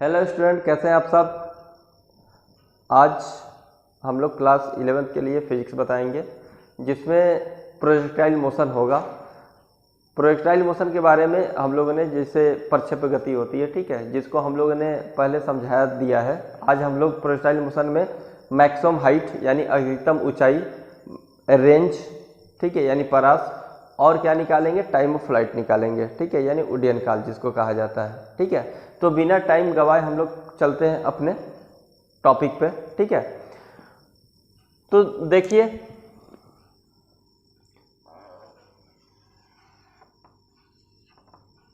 Hello student, कैसे हैं आप सब। आज हम लोग क्लास 11th के लिए फिजिक्स बताएंगे जिसमें प्रोजेक्टाइल मोशन होगा। प्रोजेक्टाइल मोशन के बारे में हम लोगों ने जैसे प्रक्षेप्य गति होती है, ठीक है, जिसको हम लोगों ने पहले समझाया दिया है। आज हम लोग प्रोजेक्टाइल मोशन में मैक्सिमम हाइट यानी अधिकतम ऊंचाई, रेंज, ठीक है, यानी परास, और क्या निकालेंगे, टाइम ऑफ फ्लाइट निकालेंगे, ठीक है, यानी उड्डयन काल जिसको कहा जाता है, ठीक है। तो बिना टाइम गवाए हम लोग चलते हैं अपने टॉपिक पे, ठीक है। तो देखिए,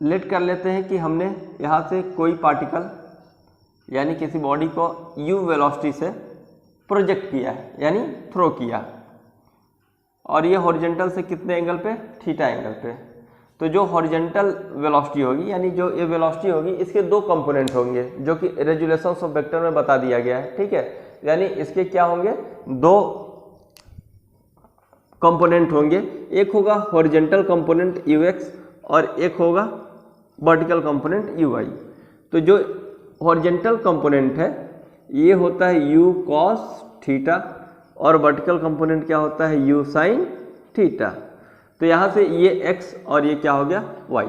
लेट कर लेते हैं कि हमने यहाँ से कोई पार्टिकल यानी किसी बॉडी को u वेलोसिटी से प्रोजेक्ट किया है यानी थ्रो किया, और ये हॉरिजॉन्टल से कितने एंगल पे, थीटा एंगल पे। तो जो हॉरिजॉन्टल वेलोसिटी होगी यानी जो ये वेलोसिटी होगी, इसके दो कंपोनेंट होंगे जो कि रेजुलेशंस ऑफ वेक्टर में बता दिया गया है, ठीक है। यानी इसके क्या होंगे, दो कंपोनेंट होंगे, एक होगा हॉरिजॉन्टल कंपोनेंट ux और एक होगा वर्टिकल कंपोनेंट uy। तो जो हॉरिजॉन्टल कंपोनेंट है ये होता है u cos थीटा और वर्टिकल कंपोनेंट क्या होता है u sin थीटा। तो यहाँ से ये x और ये क्या हो गया y।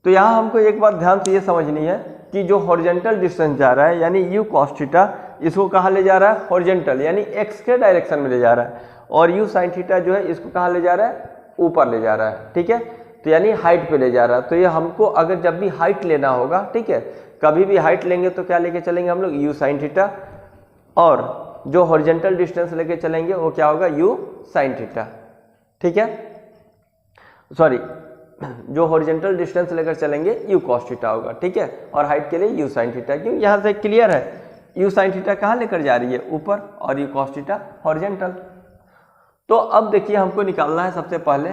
तो यहाँ हमको एक बात ध्यान से ये समझनी है कि जो हॉरिजॉन्टल डिस्टेंस जा रहा है यानी u cos थीटा, इसको कहाँ ले जा रहा है, हॉरिजॉन्टल यानी x के डायरेक्शन में ले जा रहा है, और u sin थीटा जो है इसको कहाँ ले जा रहा है, ऊपर ले जा रहा है, ठीक है। तो यानी हाइट पे ले जा रहा है। तो ये हमको अगर जब भी हाइट लेना होगा, ठीक है, कभी भी हाइट लेंगे तो क्या लेके चलेंगे हम लोग, u sin थीटा, और जो हॉरिजॉन्टल डिस्टेंस लेके चलेंगे वो क्या होगा, u sin थीटा, ठीक है। सॉरी, जो हॉरिजॉन्टल डिस्टेंस लेकर चलेंगे u cos थीटा होगा, ठीक है, और हाइट के लिए u sin थीटा। क्यों, यहाँ से क्लियर है, u sin थीटा कहाँ लेकर जा रही है, ऊपर, और u cos थीटा हॉरिजॉन्टल। तो अब देखिए हमको निकालना है सबसे पहले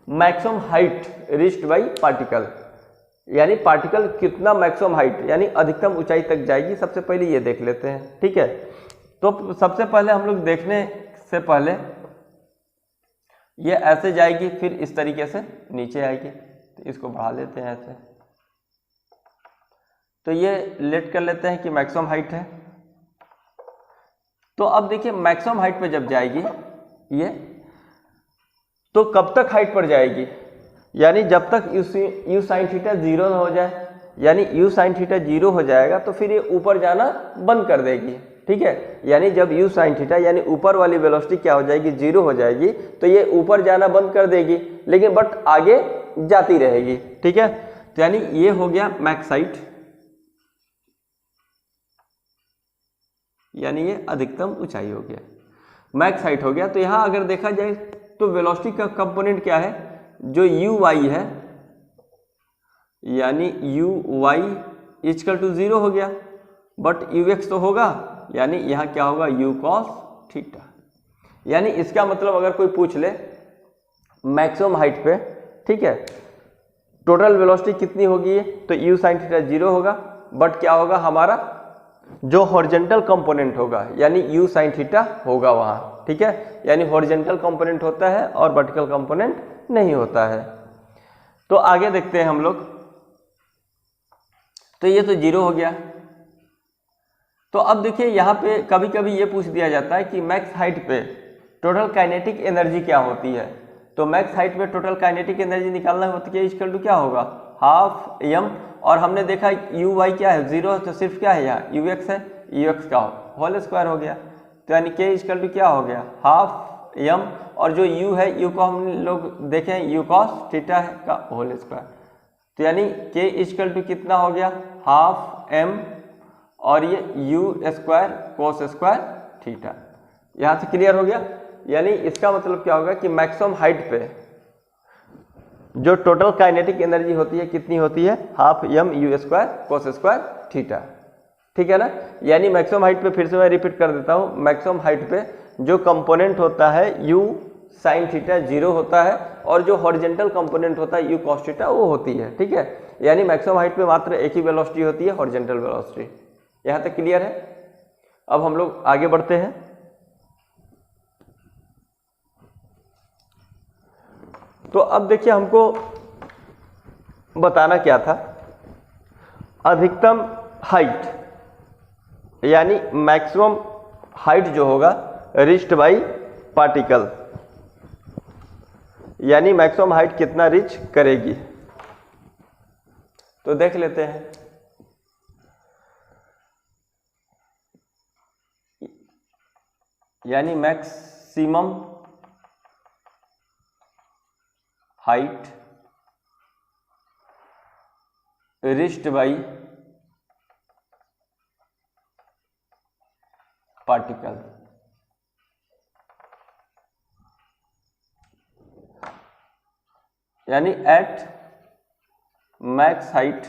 maximum height reached by particle, यानी पार्टिकल कितना मैक्सिमम हाइट यानी अधिकतम ऊंचाई तक जाएगी। सबसे पहले ये देख लेते हैं, ठीक है। तो सबसे पहले हम लोग देखने से पहले ये ऐसे जाएगी, फिर इस तरीके से नीचे आएगी, तो इसको बढ़ा लेते हैं ऐसे। तो ये लेट कर लेते हैं कि मैक्सिमम हाइट है। तो अब देखिए मैक्सिमम हाइट पे जब जाएगी ये, तो कब तक हाइट पर जाएगी, यानी जब तक u sin थीटा 0 हो जाए, यानी u sin थीटा 0 हो जाएगा तो फिर ये ऊपर जाना बंद कर देगी, ठीक है। यानी जब u sin थीटा यानी ऊपर वाली वेलोसिटी क्या हो जाएगी, 0 हो जाएगी, तो ये ऊपर जाना बंद कर देगी, लेकिन बट आगे जाती रहेगी, ठीक है। तो यानी ये हो गया मैक्स हाइट, यानी ये अधिकतम ऊंचाई हो गया, मैक्स हाइट हो गया। तो यहाँ अगर देखा जाए तो वेलोसिटी का कंपोनेंट क्या है, जो uy है, यानी uy इक्वल टू 0 हो गया, बट ux तो होगा, यानी यहाँ क्या होगा, u cos थीटा। यानी इसका मतलब अगर कोई पूछ ले मैक्सिमम हाइट पे, ठीक है, टोटल वेलोसिटी कितनी होगी, तो u sin थीटा 0 होगा, बट क्या होगा हमारा जो हॉरिजॉन्टल कंपोनेंट होगा यानी u sin थीटा होगा वहाँ, ठीक है। यानी हॉरिजॉन्टल कंपोनेंट होता है और वर्टिकल कंपोनेंट नहीं होता है। तो आगे देखते हैं हम लोग। तो ये तो 0 हो गया। तो अब देखिए यहाँ पे कभी कभी ये पूछ दिया जाता है कि मैक्स हाइट पे टोटल काइनेटिक एनर्जी क्या होती है। तो मैक्स हाइट पे टोटल काइनेटिक एनर्जी निकालना होती है, इक्वल टू क्या होगा, हाफ m, और हमने देखा uy क्या है, 0 है, तो सिर्फ क्या है यहाँ ux है, ux का होल स्क्वायर हो गया। तो यानी k इक्वल टू क्या हो गया, हाफ m, और जो u है, u को हम लोग देखें u cos थीटा है का होल स्क्वायर। तो यानी k इक्वल टू कितना हो गया, हाफ m, और ये u square cos square theta. यहाँ से क्लियर हो गया। यानी इसका मतलब क्या होगा कि मैक्सिमम हाइट पे जो टोटल काइनेटिक एनर्जी होती है कितनी होती है, half m u square cos square theta, ठीक है ना। यानी मैक्सिमम हाइट पे, फिर से मैं रिपीट कर देता हूँ, मैक्सिमम हाइट पे जो कंपोनेंट होता है u sin थीटा 0 होता है, और जो हॉरिजॉन्टल कंपोनेंट होता है u cos थीटा वो होती है, ठीक है। यानी मैक्सिमम हाइट पे मात्र एक ही वेलोसिटी होती है, हॉरिजॉन्टल वेलोसिटी। यहाँ तक क्लियर है। अब हम लोग आगे बढ़ते हैं। तो अब देखिए हमको बताना क्या था, अधिकतम हाइट, यानी मैक्सिमम हाइट जो होगा रीच्ड बाय पार्टिकल, यानी मैक्सिमम हाइट कितना रीच करेगी। तो देख लेते हैं, यानी maximum height reached by particle, यानी at max height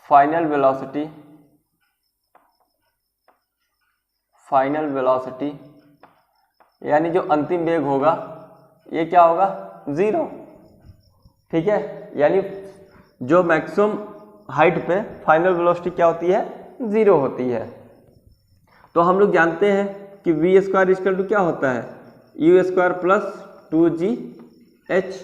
final velocity, यानी जो अंतिम वेग होगा ये क्या होगा, 0। ठीक है, यानी जो मैक्सिमम हाइट पे फाइनल वेलोसिटी क्या होती है, 0 होती है। तो हम लोग जानते हैं कि वी स्क्वायर इक्वल टू क्या होता है, यू स्क्वायर प्लस 2GH।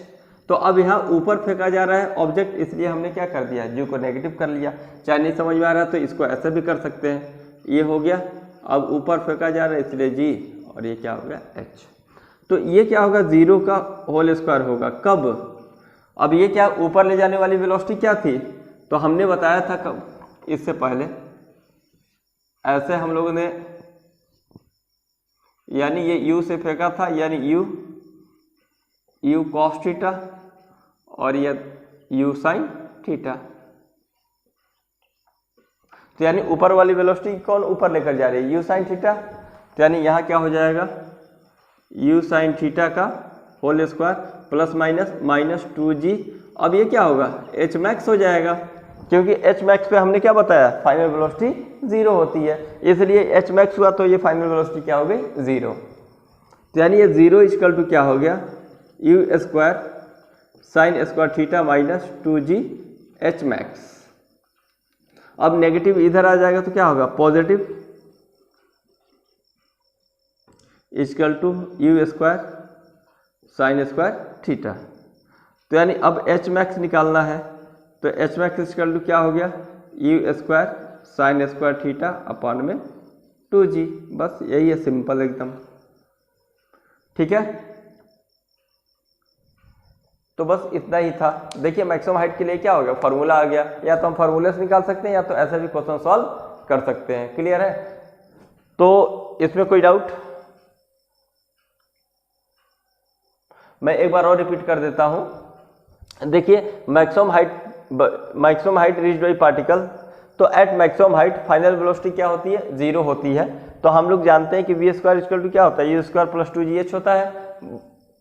तो अब यहाँ ऊपर फेंका जा रहा है ऑब्जेक्ट, इसलिए हमने क्या कर दिया, जी को नेगेटिव कर लिया। चाहे नहीं समझ में आ रहा तो इसको ऐसे भी कर सकते हैं, ये हो गया। अब ऊपर फेंका जा रहा है इसलिए जी, और ये क्या हो गया, H। तो ये क्या होगा, 0 का होल स्क्वायर होगा कब, अब ये क्या ऊपर ले जाने वाली वेलोसिटी क्या थी, तो हमने बताया था कब, इससे पहले ऐसे हम लोगों ने, यानी ये u से फेंका था, यानी u cos थीटा और ये u sin थीटा। तो यानी ऊपर वाली वेलोसिटी कौन ऊपर लेकर जा रही है, u sin थीटा। तो यानी यहाँ क्या हो जाएगा, u sin थीटा का whole square plus minus 2g। अब ये क्या होगा, h मैक्स हो जाएगा, क्योंकि h मैक्स पे हमने क्या बताया, फाइनल वेलोसिटी 0 होती है, इसलिए h मैक्स हुआ तो ये फाइनल वेलोसिटी क्या हो गई, 0। तो यानी ये 0 इक्वल टू क्या हो गया, u square sine square theta minus 2g h max. अब नेगेटिव इधर आ जाएगा तो क्या होगा, positive equal to u square sine square theta. तो यानी अब h मैक्स निकालना है, तो h मैक्स इक्वल टू क्या हो गया, u square sine square theta upon में 2g। बस यही है, सिंपल एकदम। ठीक है, तो बस इतना ही था। देखिए मैक्सिमम हाइट के लिए क्या हो गया, फार्मूला आ गया, या तो हम फार्मूले से निकाल सकते हैं या तो ऐसा भी क्वेश्चन सॉल्व कर सकते हैं। क्लियर है, तो इसमें कोई डाउट, मैं एक बार और रिपीट कर देता हूं। देखिए maximum height reached by particle, तो at maximum height final velocity क्या होती है, 0 होती है। तो हम लोग जानते हैं कि वी स्क्वायर इक्वल टू क्या होता है, यू स्क्वायर प्लस 2GH होता है।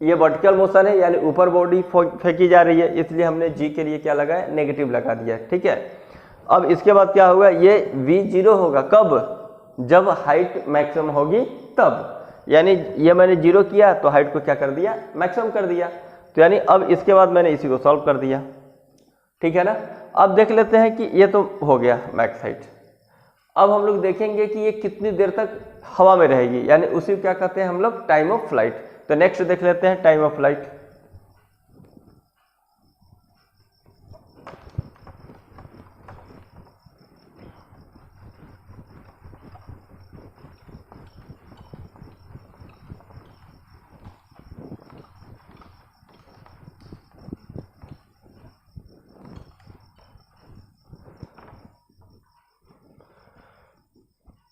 ये वर्टिकल मोशन है, यानी ऊपर बॉडी फेंकी जा रही है, इसलिए हमने जी के लिए क्या लगाया, नेगेटिव लगा दिया। ठीक है, अब इसके बाद क्या होगा, ये v0 होगा कब, जब हाइट मैक्सिमम होगी तब। यानी ये मैंने 0 किया तो हाइट को क्या कर दिया, मैक्सिमम कर दिया। तो यानी अब इसके बाद मैंने इसी को सॉल्व कर दिया। ठीक है ना, अब देख लेते हैं कि ये तो हो गया मैक्स हाइट। अब हम लोग देखेंगे कि ये कितनी देर तक हवा में रहेगी, यानी उसी को क्या कहते हैं हम लोग, टाइम ऑफ फ्लाइट। तो नेक्स्ट देख लेते हैं टाइम ऑफ फ्लाइट।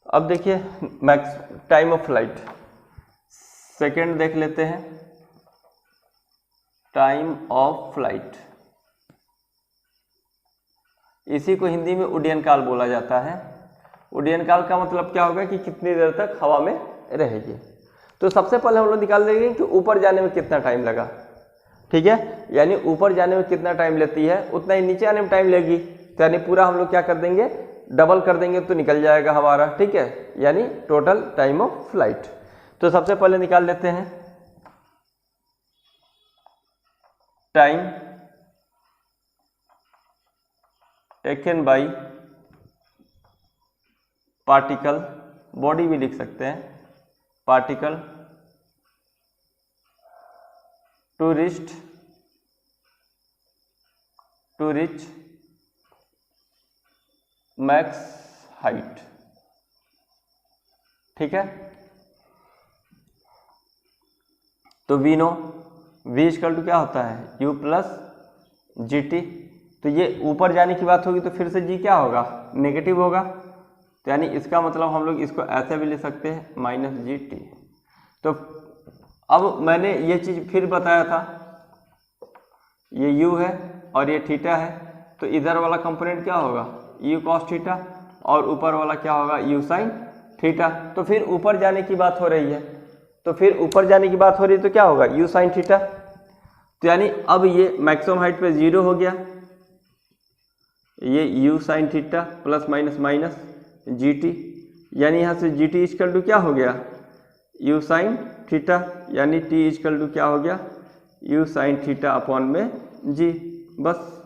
अब देखिए max time of flight, second देख लेते हैं, टाइम ऑफ फ्लाइट, इसी को हिंदी में उड्डयन काल बोला जाता है। उड्डयन काल का मतलब क्या होगा कि कितनी देर तक हवा में रहेगी। तो सबसे पहले हम लोग निकाल देंगे कि ऊपर जाने में कितना टाइम लगा। ठीक है, यानी ऊपर जाने में कितना टाइम लेती है उतना ही नीचे आने में टाइम लेगी। तो यानी पूरा हम लोग क्या कर देंगे, डबल कर देंगे तो निकल जाएगा हमारा। ठीक है, यानी टोटल टाइम ऑफ फ्लाइट। तो सबसे पहले निकाल लेते हैं time taken by particle, body भी लिख सकते हैं, particle to reach max height, ठीक है। तो we know v equal to क्या होता है u प्लस जी टी। तो ये ऊपर जाने की बात होगी तो फिर से g क्या होगा, नेगेटिव होगा। तो यानी इसका मतलब हम लोग इसको ऐसे भी ले सकते हैं माइनस जी टी। तो अब मैंने ये चीज़ फिर बताया था, ये u है और ये थीटा है, तो इधर वाला कंपोनेंट क्या होगा u कॉस थीटा और ऊपर वाला क्या होगा u साइन थीटा। तो फिर ऊपर जाने की बात हो रही है, तो फिर ऊपर जाने की बात हो रही है तो क्या होगा u साइन थीटा। तो यानी अब ये मैक्सिमम हाइट पे 0 हो गया, ये u sine theta plus minus minus G T, यानी यहाँ से जी टी इक्वल टू क्या हो गया u साइन थीटा, यानी t इक्वल टू क्या हो गया u साइन थीटा अपॉन में g। बस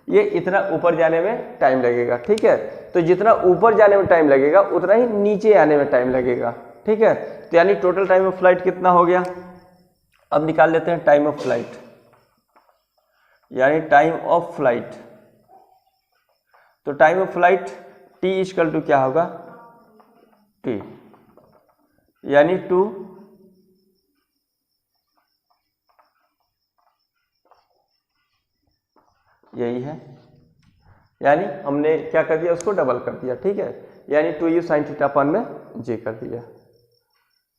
ये इतना ऊपर जाने में टाइम लगेगा, ठीक है। तो जितना ऊपर जाने में टाइम लगेगा उतना ही नीचे आने में टाइम लगेगा, ठीक है। तो यानी टोटल टाइम ऑफ फ्लाइट कितना हो गया, अब निकाल लेते हैं टाइम ऑफ फ्लाइट, यानी टाइम ऑफ फ्लाइट। तो time of flight t equal to क्या होगा t, यानी 2 यही है, यानी हमने क्या कर दिया उसको डबल कर दिया, ठीक है। यानी 2u साइन थीटा अपन में j कर दिया,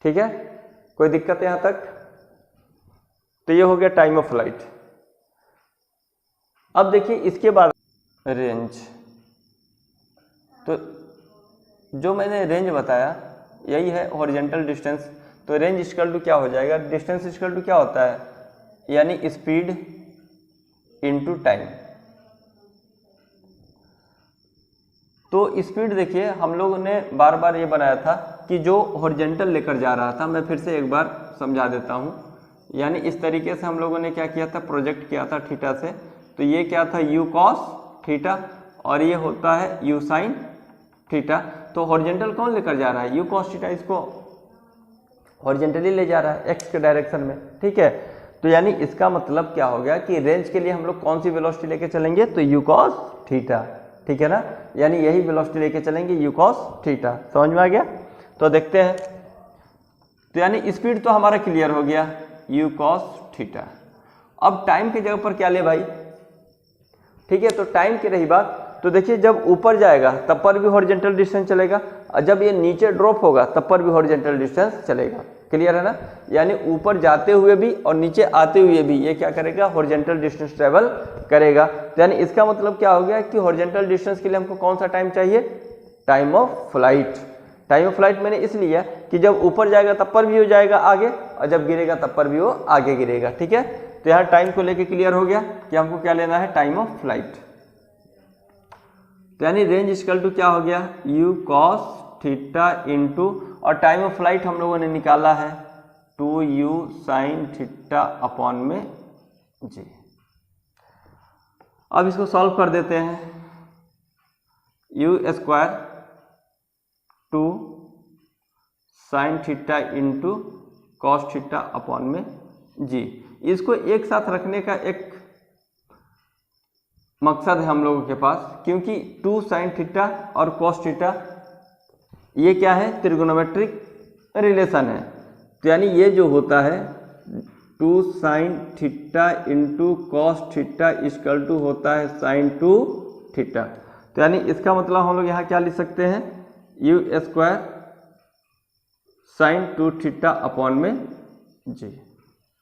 ठीक है। कोई दिक्कत है यहाँ तक। तो ये हो गया टाइम ऑफ फ्लाइट। अब देखिए इसके बाद रेंज। तो जो मैंने रेंज बताया यही है हॉरिजॉन्टल डिस्टेंस। तो रेंज इक्वल टू क्या हो जाएगा, डिस्टेंस इक्वल टू क्या होता है, यानी स्पीड इनटू टाइम। तो स्पीड देखिए हम लोगों ने बार बार ये बनाया था कि जो हॉरिजॉन्टल लेकर जा रहा था, मैं फिर से एक बार समझा देता हूँ। यानी इस तरीके से हम लोगों ने क्या किया था, प्रोजेक्ट किया था थीटा से। तो ये क्या था u कॉस थीटा और ये होता है u साइन थीटा। तो हॉरिजॉन्टल कौन लेकर जा रहा है, u कॉस थीटा इसको हॉरिजॉन्टली ले जा रहा है x के डायरेक्शन में, ठीक है। तो यानी इसका मतलब क्या हो गया कि रेंज के लिए हम लोग कौन सी वेलोसिटी लेके चलेंगे, तो u कॉस थीटा, ठीक है ना। यानी यही वेलोसिटी लेके चलेंगे u कॉस थीटा। समझ में आ गया। तो देखते हैं। तो यानी स्पीड तो हमारा क्लियर हो गया u कॉस थीटा। अब टाइम की जगह पर क्या ले भाई, ठीक है। तो टाइम की रही बात, तो देखिए जब ऊपर जाएगा तब पर भी हॉरिजॉन्टल डिस्टेंस चलेगा और जब ये नीचे ड्रॉप होगा तब पर भी हॉरिजॉन्टल डिस्टेंस चलेगा। क्लियर है ना। यानी ऊपर जाते हुए भी और नीचे आते हुए भी ये क्या करेगा, हॉरिजॉन्टल डिस्टेंस ट्रेवल करेगा। तो यानी इसका मतलब क्या हो गया कि हॉरिजॉन्टल डिस्टेंस के लिए हमको कौन सा टाइम चाहिए, time of flight. Time of flight मैंने इसलिए कि जब ऊपर जाएगा तब पर भी हो जाएगा आगे और जब गिरेगा तब पर भी वो आगे गिरेगा, ठीक है। तो यहाँ टाइम को लेके क्लियर हो गया कि हमको क्या लेना है, टाइम ऑफ फ्लाइट। तो यानी रेंज इक्वल टू क्या हो गया, u cos थीटा इंटू, और टाइम ऑफ फ्लाइट हम लोगों ने निकाला है 2u साइन थीटा अपॉन में g। अब इसको सॉल्व कर देते हैं। u square 2 sine theta into cos theta upon में g। इसको एक साथ रखने का एक मकसद है हम लोगों के पास, क्योंकि 2 साइन थीटा और कॉस थीटा ये क्या है, त्रिगोनोमेट्रिक रिलेशन है। तो यानी ये जो होता है 2 sine theta into cos theta equal to होता है साइन 2 थीटा। तो यानी इसका मतलब हम लोग यहाँ क्या लिख सकते हैं, u square sine 2 theta upon में g।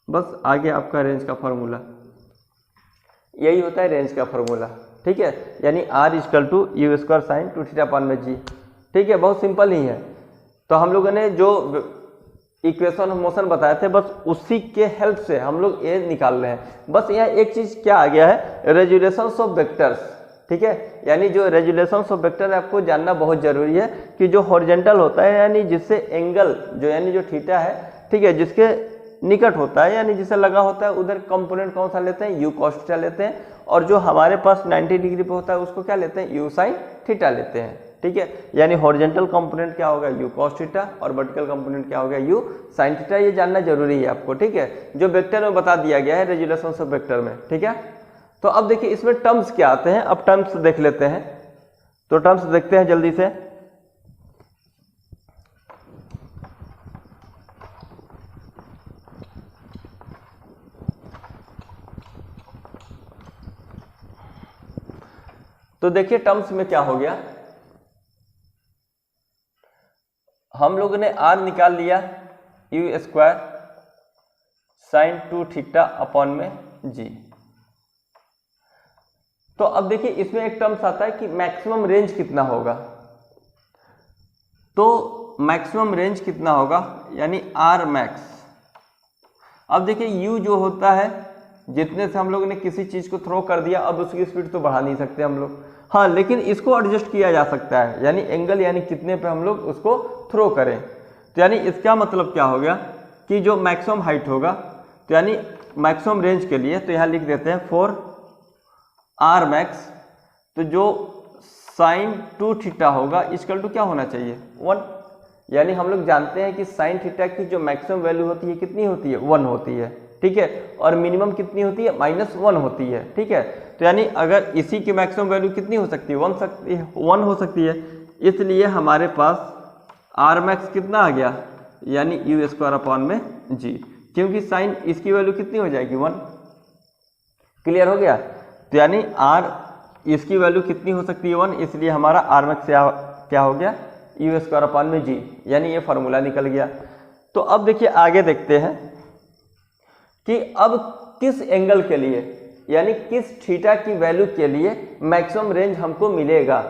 बस आगे आपका रेंज का फार्मूला यही होता है, रेंज का फार्मूला, ठीक है। यानी r equal to u square sine 2 theta upon में g, ठीक है। बहुत सिंपल ही है। तो हम लोगों ने जो इक्वेशन ऑफ मोशन बताए थे बस उसी के हेल्प से हम लोग ये निकाल रहे हैं। बस यहाँ एक चीज़ क्या आ गया है, रेजुलेशंस ऑफ वेक्टर्स, ठीक है। यानी जो रेजुलेशंस ऑफ वेक्टर आपको जानना बहुत जरूरी है कि जो हॉरिजॉन्टल होता है यानी जिससे एंगल जो यानी जो थीटा है, ठीक है, जिसके निकट होता है यानी जिसे लगा होता है उधर कंपोनेंट कौन सा लेते हैं, u cos थीटा लेते हैं। और जो हमारे पास 90 डिग्री पे होता है उसको क्या लेते हैं, u sin थीटा लेते हैं, ठीक है। यानी हॉरिजॉन्टल कंपोनेंट क्या होगा, u cos थीटा, और वर्टिकल कंपोनेंट क्या होगा, u sin थीटा। ये जानना जरूरी है आपको, ठीक है, जो वेक्टर में बता दिया गया है रेजुलेशंस ऑफ वेक्टर में, ठीक है। तो अब देखिए इसमें टर्म्स क्या आते हैं, अब टर्म्स देख लेते हैं। तो टर्म्स देखते हैं जल्दी से। तो देखिए टर्म्स में क्या हो गया, हम लोगों ने r निकाल लिया you square sine 2 theta upon में g। तो अब देखिए इसमें एक टर्म्स आता है कि मैक्सिमम रेंज कितना होगा। तो मैक्सिमम रेंज कितना होगा यानी r मैक्स। अब देखिए u जो होता है जितने से हम लोगों ने किसी चीज को थ्रो कर दिया, अब उसकी स्पीड तो बढ़ा नहीं सकते हम लोग, हाँ लेकिन इसको एडजस्ट किया जा सकता है, यानी एंगल यानी कितने पे हम लोग उसको थ्रो करें। तो यानी इसका मतलब क्या हो गया कि जो मैक्सिमम हाइट होगा, तो यानी मैक्सिमम रेंज के लिए तो यहाँ लिख देते हैं फॉर r मैक्स, तो जो साइन 2 थीटा होगा इक्वल टू क्या होना चाहिए 1। यानी हम लोग जानते हैं कि साइन थीटा की जो मैक्सिमम वैल्यू होती है कितनी होती है 1 होती है, ठीक है, और मिनिमम कितनी होती है -1 होती है, ठीक है। तो यानी अगर इसी की मैक्सिमम वैल्यू कितनी हो सकती है 1 हो सकती है, इसलिए हमारे पास r मैक्स कितना आ गया यानी यू स्क्वायर अपॉन में g, क्योंकि साइन इसकी वैल्यू कितनी हो जाएगी 1। क्लियर हो गया। तो यानी r इसकी वैल्यू कितनी हो सकती है 1, इसलिए हमारा r मैक्स क्या हो गया यू स्क्वायर अपॉन में g, यानी ये फार्मूला निकल गया। तो अब देखिए आगे देखते हैं कि अब किस एंगल के लिए यानी किस थीटा की वैल्यू के लिए मैक्सिमम रेंज हमको मिलेगा,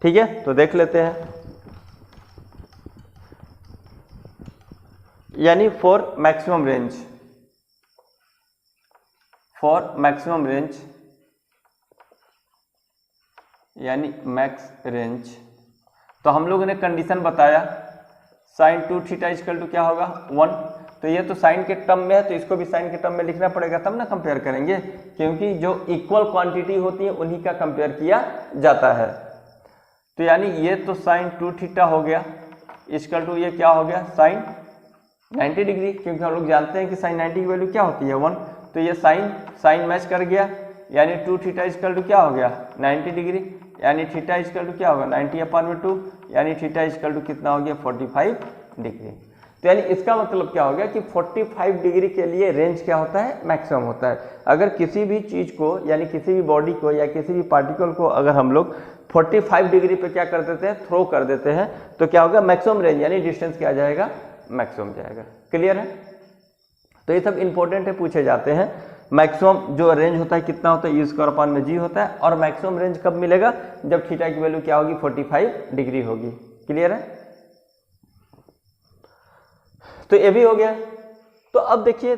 ठीक है। तो देख लेते हैं, यानी फॉर मैक्सिमम रेंज यानी मैक्स रेंज, तो हम लोगों ने कंडीशन बताया साइन 2 थीटा इक्वल टू क्या होगा 1। तो ये तो साइन के टर्म में है, तो इसको भी साइन के टर्म में लिखना पड़ेगा तब ना कंपेयर करेंगे, क्योंकि जो इक्वल क्वांटिटी होती है उन्हीं का कंपेयर किया जाता है। तो यानी ये तो साइन 2 थीटा हो गया इक्वल टू ये क्या हो गया साइन 90 डिग्री, क्योंकि हम लोग जानते हैं कि साइन 90 की वैल्यू क्या होती है 1। तो ये साइन मैच कर गया, यानी 2 थीटा इक्वल टू क्या हो गया 90 डिग्री, यानी थीटा इक्वल टू क्या होगा 90 अपॉन में 2, यानी थीटा इक्वल टू कितना हो गया 45 डिग्री। तो यानी इसका मतलब क्या हो गया कि 45 डिग्री के लिए रेंज क्या होता है मैक्सिमम होता है। अगर किसी भी चीज को यानी किसी भी बॉडी को या किसी भी पार्टिकल को अगर हम लोग 45 डिग्री पे क्या कर देते हैं थ्रो कर देते हैं, तो क्या होगा मैक्सिमम रेंज यानी डिस्टेंस क्या जाएगा मैक्सिमम जाएगा। क्लियर है। तो ये सब इंपॉर्टेंट है, पूछे जाते हैं। मैक्सिमम जो रेंज होता है कितना होता है यू स्क्वायर अपॉन में जी होता है, और मैक्सिमम रेंज कब मिलेगा जब थीटा की वैल्यू क्या होगी 45 डिग्री होगी। क्लियर है। तो ये भी हो गया। तो अब देखिए